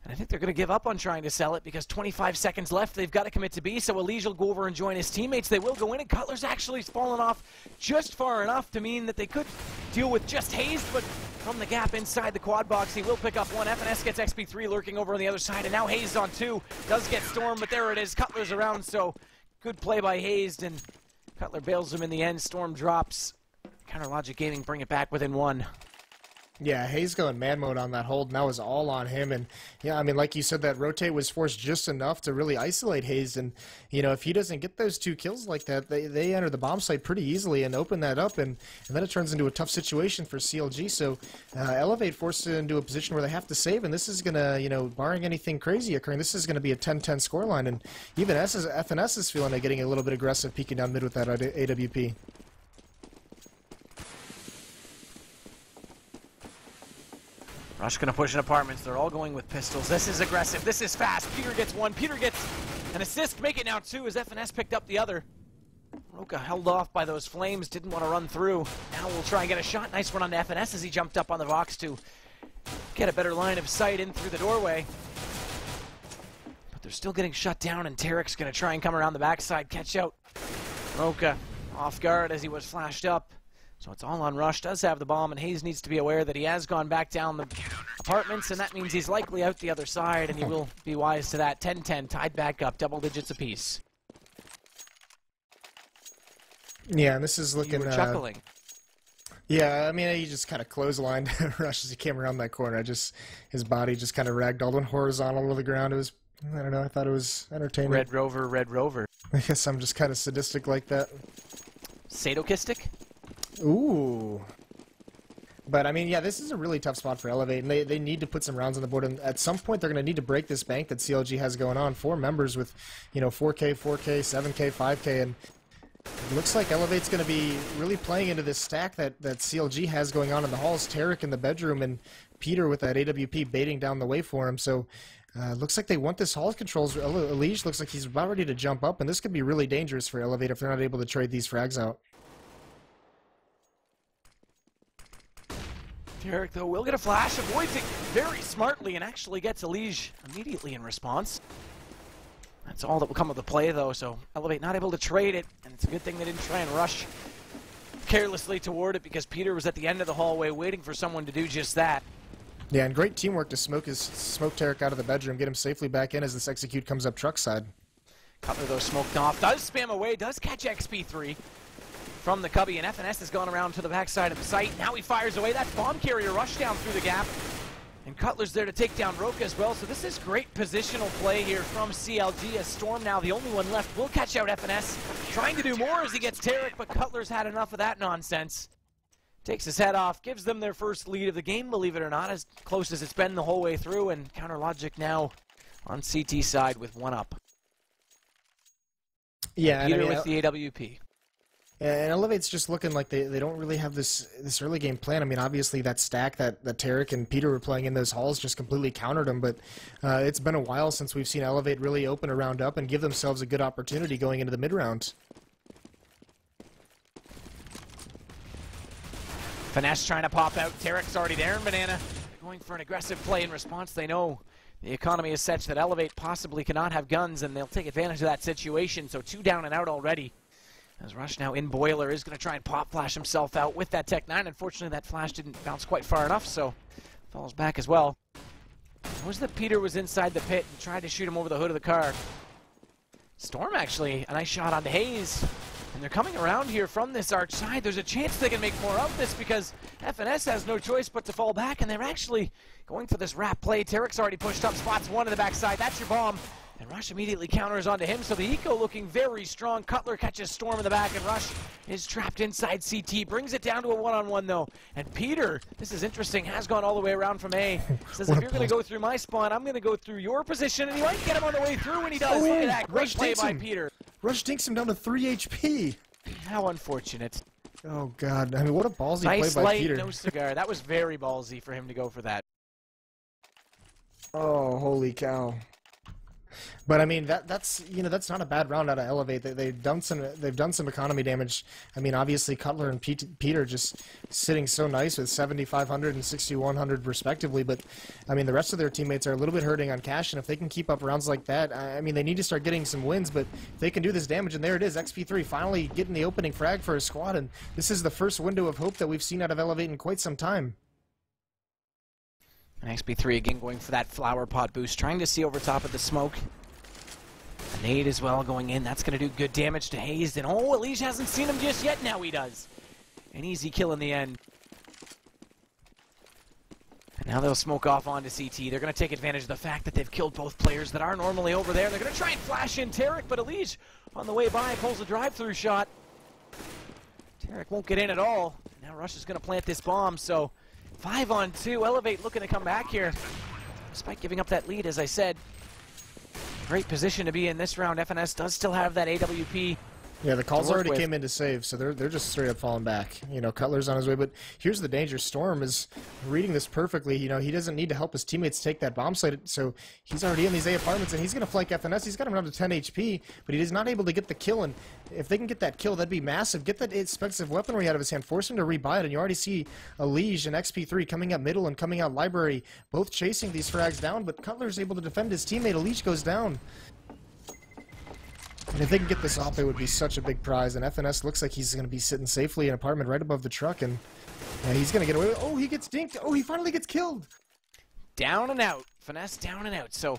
And I think they're going to give up on trying to sell it because 25 seconds left. They've got to commit to B, so Elysian will go over and join his teammates. They will go in, and Cutler's actually fallen off just far enough to mean that they could deal with just Hayes, but from the gap inside the quad box, he will pick up 1. FNS gets XP3 lurking over on the other side, and now Hayes on 2. Does get Storm, but there it is. Cutler's around, so good play by Hayes, and Cutler bails him in the end. Storm drops. Counter Logic Gaming bring it back within 1. Yeah, Hayes going man mode on that hold, and that was all on him. And yeah, I mean, like you said, that rotate was forced just enough to really isolate Hayes. And if he doesn't get those 2 kills like that, they enter the bomb site pretty easily and open that up, and then it turns into a tough situation for CLG. So eLevate forced it into a position where they have to save, and this is gonna, barring anything crazy occurring, this is gonna be a 10-10 scoreline. And even FNS is feeling it, getting a little bit aggressive, peeking down mid with that AWP. Rush gonna push in apartments. They're all going with pistols. This is aggressive. This is fast. Peter gets 1. Peter gets an assist. Make it now 2 as FNS picked up the other. Roka held off by those flames. Didn't want to run through. Now we'll try and get a shot. Nice one on FNS as he jumped up on the box to get a better line of sight in through the doorway. But they're still getting shut down, and Tarek's gonna try and come around the backside, catch out Roka off guard as he was flashed up. So it's all on Rush, does have the bomb, and Hayes needs to be aware that he has gone back down the apartments, and that means he's likely out the other side, and he will be wise to that. 10-10, tied back up, double digits apiece. Yeah, and this is looking... You were chuckling. Yeah, I mean, he just kind of clotheslined Rush as he came around that corner. His body just kind of ragdolled, went horizontal to the ground. It was, I don't know, I thought it was entertaining. Red Rover, Red Rover. I guess I'm just kind of sadistic like that. Sadokistic? Ooh. But, I mean, yeah, this is a really tough spot for eLevate, and they need to put some rounds on the board, and at some point they're going to need to break this bank that CLG has going on. 4 members with, 4K, 4K, 7K, 5K, and it looks like eLevate's going to be really playing into this stack that CLG has going on in the halls. Tarek in the bedroom, and Peter with that AWP baiting down the way for him, so... looks like they want this hall controls. Elige looks like he's about ready to jump up, and this could be really dangerous for eLevate if they're not able to trade these frags out. Tarek, though, will get a flash, avoids it very smartly, and actually gets Elige immediately in response. That's all that will come of the play, though, so eLevate not able to trade it, and it's a good thing they didn't try and rush carelessly toward it, because Peter was at the end of the hallway waiting for someone to do just that. Yeah, and great teamwork to smoke Tarek out of the bedroom, get him safely back in as this execute comes up truck side. Cutler, though, smoked off, does spam away, does catch XP3 from the cubby, and FNS has gone around to the backside of the site. Now he fires away. That bomb carrier rushed down through the gap, and Cutler's there to take down Roka as well. So this is great positional play here from CLG, as Storm, now the only one left, will catch out FNS, trying to do more as he gets Tarek, but Cutler's had enough of that nonsense. Takes his head off, gives them their first lead of the game, believe it or not, as close as it's been the whole way through, and Counter Logic now on CT side with 1 up. Yeah, Peter with the AWP. And eLevate's just looking like they don't really have this early game plan. I mean, obviously that stack that Tarek and Peter were playing in those halls just completely countered them, but it's been a while since we've seen eLevate really open a round up and give themselves a good opportunity going into the mid-round. Finesse trying to pop out. Tarek's already there, and Banana going for an aggressive play in response. They know the economy is such that eLevate possibly cannot have guns, and they'll take advantage of that situation. So 2 down and out already. As Rush now in Boiler is going to try and pop flash himself out with that Tech 9. Unfortunately, that flash didn't bounce quite far enough, so falls back as well. It was that Peter was inside the pit and tried to shoot him over the hood of the car. Storm, actually, a nice shot onto Hayes. And they're coming around here from this arch side. There's a chance they can make more of this because FNS has no choice but to fall back, and they're actually going for this wrap play. Tarek's already pushed up, spots 1 to the backside. That's your bomb. And Rush immediately counters onto him, so the eco looking very strong. Cutler catches Storm in the back, and Rush is trapped inside CT. Brings it down to a 1-on-1, though. And Peter, this is interesting, has gone all the way around from A. Says, if you're going to go through my spawn, I'm going to go through your position, and he might get him on the way through, and he does. Look at that, great play by Peter. Rush dinks him down to 3 HP. How unfortunate. Oh, God. I mean, what a ballsy nice play by light, Peter. No cigar. That was very ballsy for him to go for that. Oh, holy cow. But I mean that's that's not a bad round out of eLevate. They've done some economy damage. I mean, obviously Cutler and Peter just sitting so nice with 7,500 and 6,100 respectively. But I mean, the rest of their teammates are a little bit hurting on cash, and if they can keep up rounds like that, I mean, they need to start getting some wins. But if they can do this damage, and there it is, XP3 finally getting the opening frag for his squad, and this is the first window of hope that we've seen out of eLevate in quite some time. And XP3 again going for that flower pot boost, trying to see over top of the smoke. A nade as well going in. That's going to do good damage to Hayes. And oh, Elige hasn't seen him just yet. Now he does. An easy kill in the end. And now they'll smoke off onto CT. They're going to take advantage of the fact that they've killed both players that are normally over there. They're going to try and flash in Tarek, but eLevate on the way by pulls a drive-through shot. Tarek won't get in at all. Now Rush is going to plant this bomb, so 5-on-2. eLevate looking to come back here, despite giving up that lead, as I said. Great position to be in this round. FNS does still have that AWP. Yeah, the calls already came in to save, so they're just straight up falling back. You know, Cutler's on his way, but here's the danger. Storm is reading this perfectly. You know, he doesn't need to help his teammates take that bomb site, so he's already in these A apartments, and he's going to flank FNS. He's got him down to 10 HP, but he is not able to get the kill, and if they can get that kill, that'd be massive. Get that expensive weaponry out of his hand, force him to rebuy it, and you already see eLevate and XP3 coming up middle and coming out library, both chasing these frags down, but Cutler's able to defend his teammate. eLevate goes down. And if they can get this off, it would be such a big prize. And FNS looks like he's going to be sitting safely in an apartment right above the truck. And he's going to get away with it. Oh, he gets dinked. Oh, he finally gets killed. Down and out. Finesse down and out. So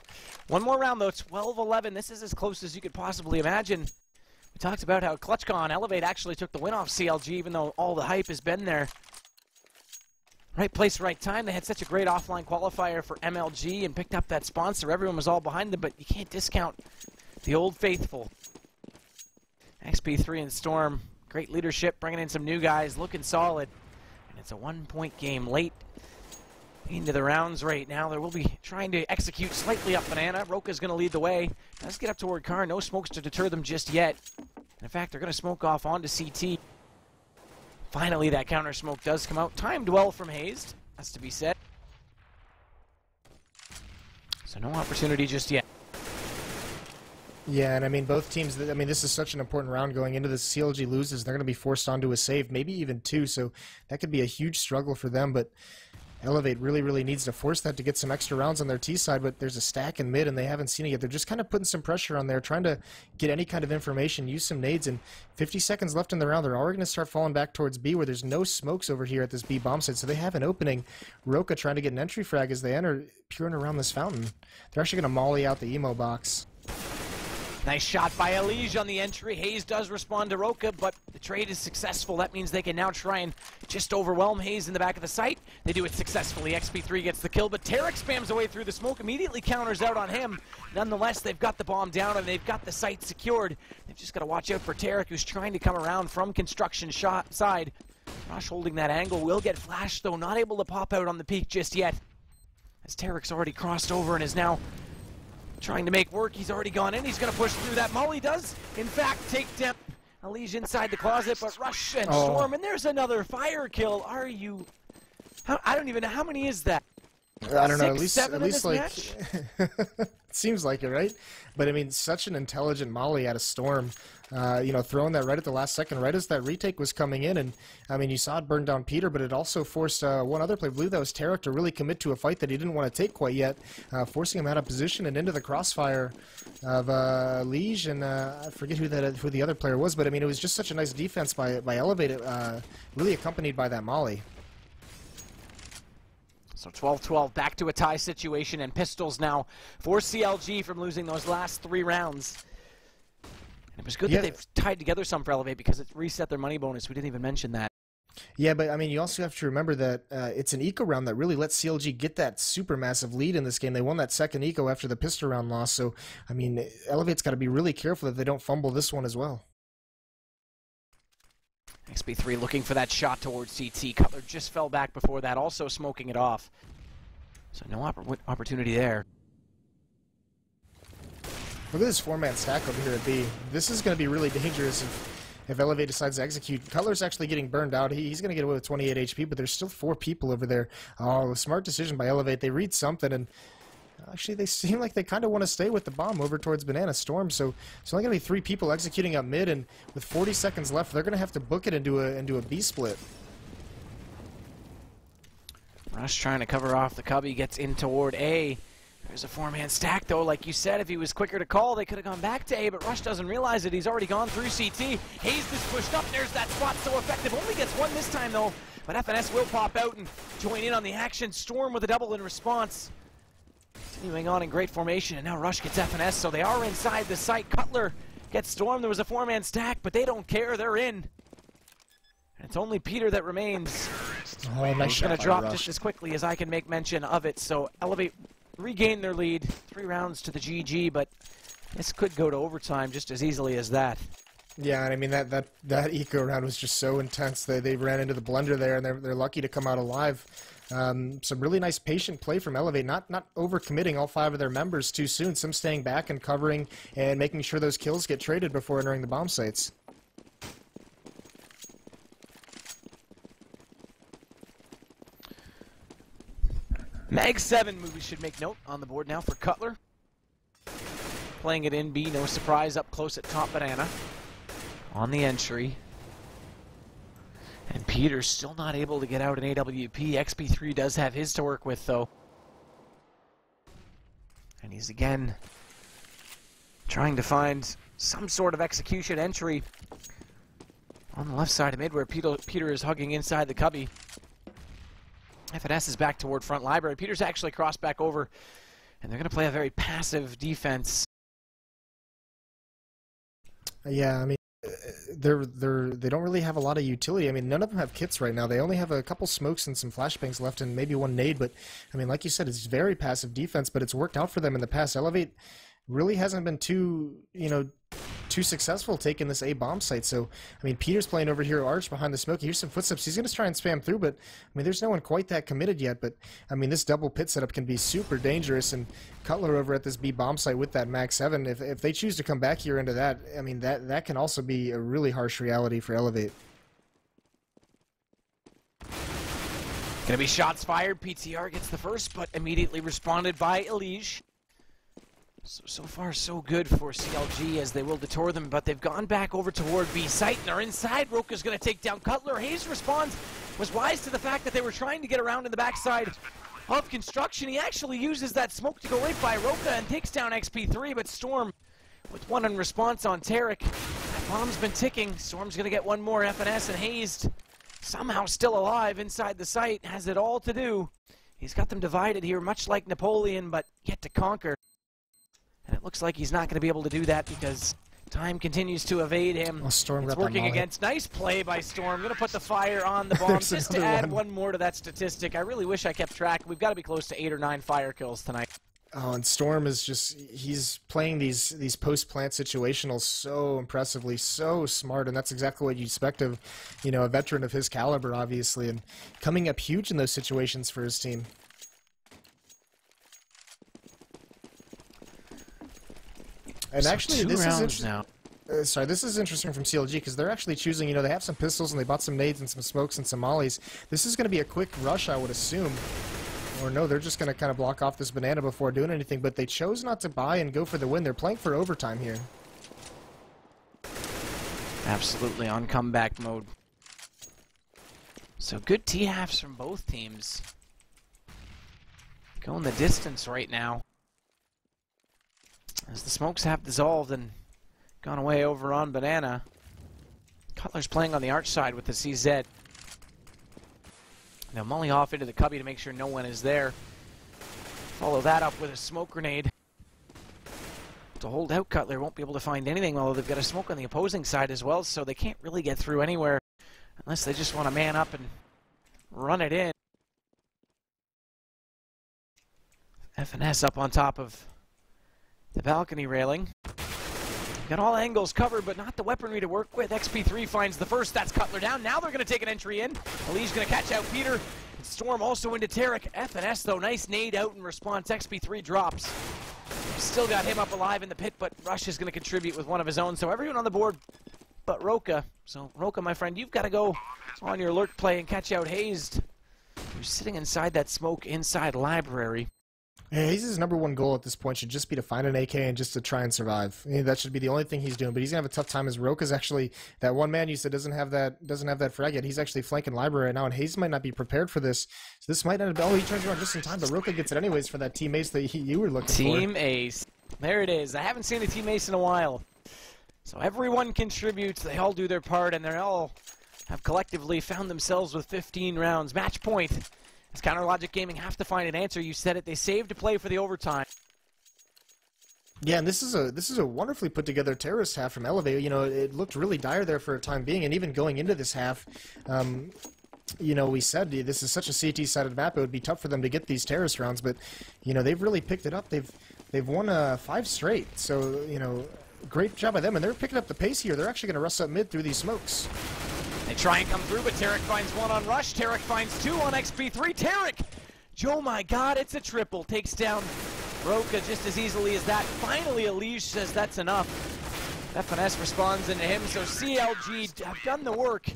one more round, though. 12-11. This is as close as you could possibly imagine. We talked about how CLUTCHCON eLevate actually took the win off CLG, even though all the hype has been there. Right place, right time. They had such a great offline qualifier for MLG and picked up that sponsor. Everyone was all behind them, but you can't discount the old faithful. XP3 and Storm, great leadership, bringing in some new guys, looking solid. And it's a 1-point game late into the rounds right now. They will be trying to execute slightly up Banana. Roka's going to lead the way. Does get up toward Car. No smokes to deter them just yet. In fact, they're going to smoke off onto CT. Finally, that counter smoke does come out. Timed well from Hazed, has to be said. So no opportunity just yet. Yeah, and I mean, both teams, I mean, this is such an important round going into this. CLG loses, they're going to be forced onto a save, maybe even two, so that could be a huge struggle for them, but eLevate really needs to force that to get some extra rounds on their T side, but there's a stack in mid, and they haven't seen it yet. They're just kind of putting some pressure on there, trying to get any kind of information, use some nades, and 50 seconds left in the round. They're already going to start falling back towards B, where there's no smokes over here at this B bomb site, so they have an opening. Roka trying to get an entry frag as they enter, peering around this fountain. They're actually going to molly out the emo box. Nice shot by eLevate on the entry. Hayes does respond to Roka, but the trade is successful. That means they can now try and just overwhelm Hayes in the back of the site. They do it successfully. XP3 gets the kill, but Tarek spams away through the smoke, immediately counters out on him. Nonetheless, they've got the bomb down and they've got the site secured. They've just got to watch out for Tarek, who's trying to come around from construction side. Rush holding that angle, will get flashed though, not able to pop out on the peak just yet, as Tarek's already crossed over and is now trying to make work. He's already gone in. He's going to push through that. Molly does, in fact, take depth. eLevate inside the closet, but Rush and Storm, and there's another fire kill. Are you... I don't even know. How many is that? I don't know. At 6, least 7 like... It seems like it, right? But, I mean, such an intelligent molly out of Storm. You know, throwing that right at the last second, right as that retake was coming in. And, I mean, you saw it burn down Peter, but it also forced one other player, I believe that was Tarek, to really commit to a fight that he didn't want to take quite yet, forcing him out of position and into the crossfire of eLevate, and I forget who the other player was, but, I mean, it was just such a nice defense by eLevate, really accompanied by that molly. So 12-12, back to a tie situation, and pistols now for CLG from losing those last 3 rounds. And it was good that they've tied together some for eLevate because it reset their money bonus. We didn't even mention that. Yeah, but I mean, you also have to remember that it's an eco round that really lets CLG get that super massive lead in this game. They won that second eco after the pistol round loss, so I mean, eLevate's got to be really careful that they don't fumble this one as well. XP3 looking for that shot towards CT. Cutler just fell back before that, also smoking it off. So no opportunity there. Look at this 4-man stack over here at B. This is going to be really dangerous if eLevate decides to execute. Cutler's actually getting burned out. He's going to get away with 28 HP, but there's still 4 people over there. Oh, smart decision by eLevate. They read something, and actually they seem like they kind of want to stay with the bomb over towards Banana Storm. So it's only going to be 3 people executing up mid, and with 40 seconds left, they're going to have to book it into a B split. Rush trying to cover off the cubby, gets in toward A. There's a 4-man stack, though. Like you said, if he was quicker to call, they could have gone back to A, but Rush doesn't realize it. He's already gone through CT. Hayes is pushed up. There's that spot, so effective. Only gets 1 this time, though. But FNS will pop out and join in on the action. Storm with a double in response. Continuing on in great formation, and now Rush gets FNS, so they are inside the site. Cutler gets Storm. There was a 4-man stack, but they don't care. They're in. And it's only Peter that remains. Oh, nice He's shot going to by drop Rush. just as quickly as I can make mention of it. So eLevate regain their lead. 3 rounds to the GG, but this could go to overtime just as easily as that. Yeah, and I mean that eco round was just so intense. They ran into the blender there, and they're lucky to come out alive. Some really nice patient play from eLevate, not overcommitting all 5 of their members too soon. Some staying back and covering and making sure those kills get traded before entering the bomb sites. Mag 7, we should make note, on the board now for Cutler. Playing it in B, no surprise, up close at top banana. On the entry. And Peter's still not able to get out an AWP. XP3 does have his to work with, though. And he's again trying to find some sort of execution entry on the left side of mid where Peter is hugging inside the cubby. FNS is back toward front library. Peter's actually crossed back over, and they're going to play a very passive defense. Yeah, I mean, they don't really have a lot of utility. I mean, none of them have kits right now. They only have a couple smokes and some flashbangs left, and maybe one nade. But I mean, like you said, it's very passive defense, but it's worked out for them in the past. eLevate really hasn't been too successful taking this A bomb site. So I mean, Peter's playing over here, Arch behind the smoke. Here's some footsteps. He's going to try and spam through, but I mean, there's no one quite that committed yet. But I mean, this double pit setup can be super dangerous. And Cutler over at this B bomb site with that Mag 7, if they choose to come back here into that, I mean, that can also be a really harsh reality for eLevate. Gonna be shots fired. PTR gets the first, but immediately responded by Elige. So far, so good for CLG as they will detour them, but they've gone back over toward B site and they're inside. Roka's going to take down Cutler. Hayes responds, was wise to the fact that they were trying to get around in the backside of construction. He actually uses that smoke to go right by Roka and takes down XP3, but Storm with one in response on Tarek. That bomb's been ticking. Storm's going to get one more. FNS and Hayes somehow still alive inside the site, has it all to do. He's got them divided here, much like Napoleon, but yet to conquer. And it looks like he's not going to be able to do that because time continues to evade him. Oh, Storm it's working against. Nice play by Storm. Going to put the fire on the bomb just to add one more to that statistic. I really wish I kept track. We've got to be close to 8 or 9 fire kills tonight. Oh, and Storm is he's playing these post-plant situationals so impressively, so smart, and that's exactly what you expect of, a veteran of his caliber, obviously, and coming up huge in those situations for his team. And so actually, this is interesting. Now. This is interesting from CLG because they're actually choosing. They have some pistols and they bought some nades and some smokes and some mollies. This is going to be a quick rush, I would assume. Or no, they're just going to kind of block off this banana before doing anything. But they chose not to buy and go for the win. They're playing for overtime here. Absolutely on comeback mode. So good T-halves from both teams. Going the distance right now. As the smokes have dissolved and gone away over on banana. Cutler's playing on the arch side with the CZ. Now molly off into the cubby to make sure no one is there. Follow that up with a smoke grenade. To hold out, Cutler won't be able to find anything, although they've got a smoke on the opposing side as well, so they can't really get through anywhere unless they just want to man up and run it in. FNS up on top of the balcony railing. Got all angles covered, but not the weaponry to work with. XP3 finds the first. That's Cutler down. Now they're going to take an entry in. Ali's going to catch out Peter. And Storm also into Tarek. FNS, though, nice nade out in response. XP3 drops. Still got him up alive in the pit, but Rush is going to contribute with one of his own. So everyone on the board but Roka. So Roka, my friend, you've got to go on your alert play and catch out Hazed. You're sitting inside that smoke inside library. Yeah, Hayes' number 1 goal at this point should just be to find an AK and just to try and survive. That should be the only thing he's doing. But he's gonna have a tough time as Roka's actually that one man you said doesn't have that frag yet. He's actually flanking library right now, and Hayes might not be prepared for this. So this might end up. Oh, he turns around just in time, but Roka gets it anyways for that team ace that you were looking for. Team ace. There it is. I haven't seen a team ace in a while. So everyone contributes. They all do their part, and they all have collectively found themselves with 15 rounds. Match point. As Counter Logic Gaming have to find an answer. You said it. They saved to play for the overtime. Yeah, and this is a wonderfully put together terrorist half from eLevate. It looked really dire there for a time being, and even going into this half, you know, we said this is such a CT-sided map, it would be tough for them to get these terrace rounds, but, you know, they've really picked it up. They've won 5 straight, so, you know, great job by them, and they're picking up the pace here. They're actually going to rust up mid through these smokes. They try and come through, but Tarek finds one on Rush. Tarek finds 2 on XP3. Tarek! Oh my god, it's a triple. Takes down Roka just as easily as that. Finally, eLevate says that's enough. FNS responds into him, so CLG have done the work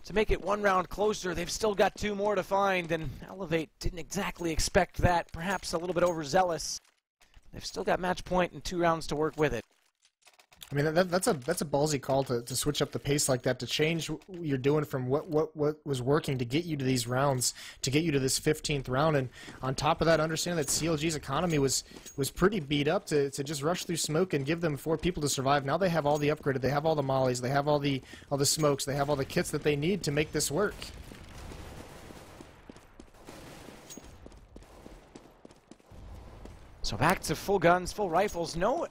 to make it 1 round closer. They've still got 2 more to find, and eLevate didn't exactly expect that. Perhaps a little bit overzealous. They've still got match point and 2 rounds to work with it. I mean, that's a ballsy call to switch up the pace like that, to change what you're doing from what was working to get you to these rounds, to get you to this 15th round. And on top of that, understand that CLG's economy was pretty beat up to just rush through smoke and give them 4 people to survive. Now they have all the upgraded, they have all the mollies, they have all the smokes, they have all the kits that they need to make this work. So back to full guns, full rifles. No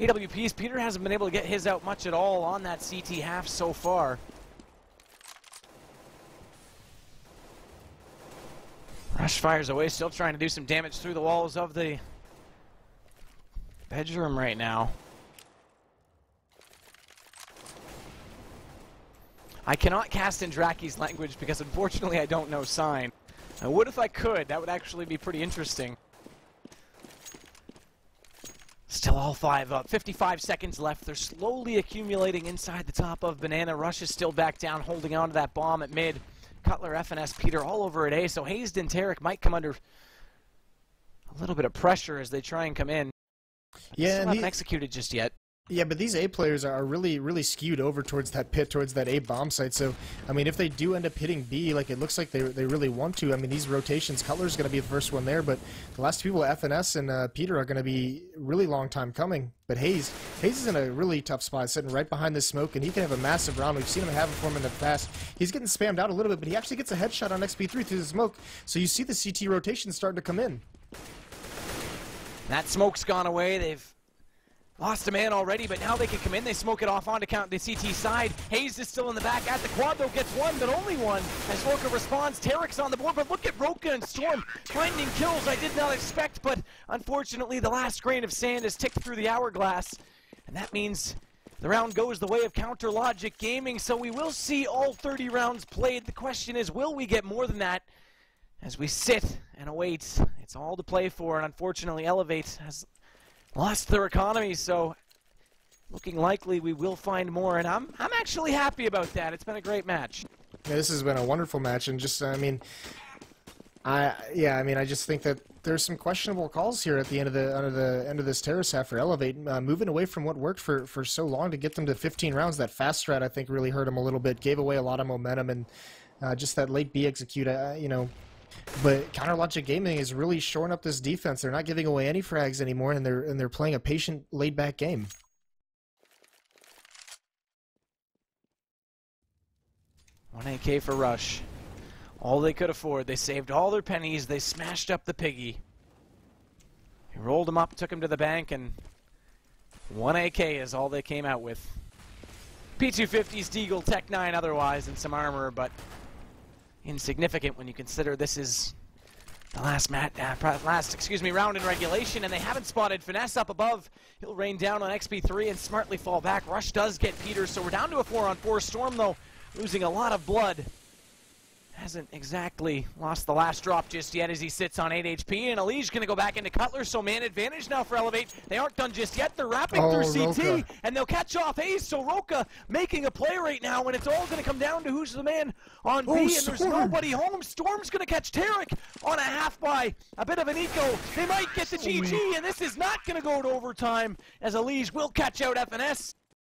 AWPs. Peter hasn't been able to get his out much at all on that CT half so far. Rush fires away, still trying to do some damage through the walls of the bedroom right now. I cannot cast in Draki's language because unfortunately I don't know sign. I would if I could. That would actually be pretty interesting. Still all 5 up. 55 seconds left. They're slowly accumulating inside the top of Banana. Rush is still back down, holding on to that bomb at mid. Cutler, FNS, Peter all over at A, so Hazed and Tarek might come under a little bit of pressure as they try and come in. Yeah, still haven't executed just yet. Yeah, but these A players are really skewed over towards that pit, towards that A bomb site. So, I mean, if they do end up hitting B, like it looks like they really want to, I mean, these rotations, Cutler's going to be the first one there, but the last 2 people, FNS and Peter, are going to be really long time coming. But Hayes is in a really tough spot, sitting right behind the smoke, and he can have a massive round. We've seen him have it for him in the past. He's getting spammed out a little bit, but he actually gets a headshot on XP3 through the smoke. So you see the CT rotation starting to come in. That smoke's gone away. They've lost a man already, but now they can come in. They smoke it off onto count the CT side. Hayes is still in the back at the quad, though, gets 1, but only 1 as Roka responds. Tarek's on the board, but look at Roka and Storm finding kills I did not expect, but unfortunately the last grain of sand has ticked through the hourglass, and that means the round goes the way of Counter Logic Gaming, so we will see all 30 rounds played. The question is, will we get more than that as we sit and await? It's all to play for, and unfortunately eLevate has lost their economy, so looking likely we will find more, and I'm actually happy about that. It's been a great match. Yeah, this has been a wonderful match, and just, I mean, I just think that there's some questionable calls here at the end of this terrace half for eLevate, moving away from what worked for so long to get them to 15 rounds. That fast strat, I think, really hurt them a little bit, gave away a lot of momentum, and just that late B execute, you know. But Counter Logic Gaming is really shoring up this defense. They're not giving away any frags anymore, and they're playing a patient, laid-back game. One AK for Rush. All they could afford. They saved all their pennies. They smashed up the piggy. He rolled him up, took him to the bank, and 1 AK is all they came out with. P250's Deagle, Tech 9 otherwise, and some armor, but insignificant when you consider this is the last round in regulation, and they haven't spotted Finesse up above. He'll rain down on XP3 and smartly fall back. Rush does get Peter, so we're down to a 4-on-4. Storm, though, losing a lot of blood. Hasn't exactly lost the last drop just yet as he sits on 8 HP, and eLevate's going to go back into Cutler, so man advantage now for eLevate. They aren't done just yet. They're wrapping through CT, Roka. and they'll catch off Hayes, so Roka making a play right now, and it's all going to come down to who's the man on B, and there's nobody home. Storm's going to catch Tarek on a half by a bit of an eco. They might get the GG, and this is not going to go to overtime as eLevate will catch out FNS.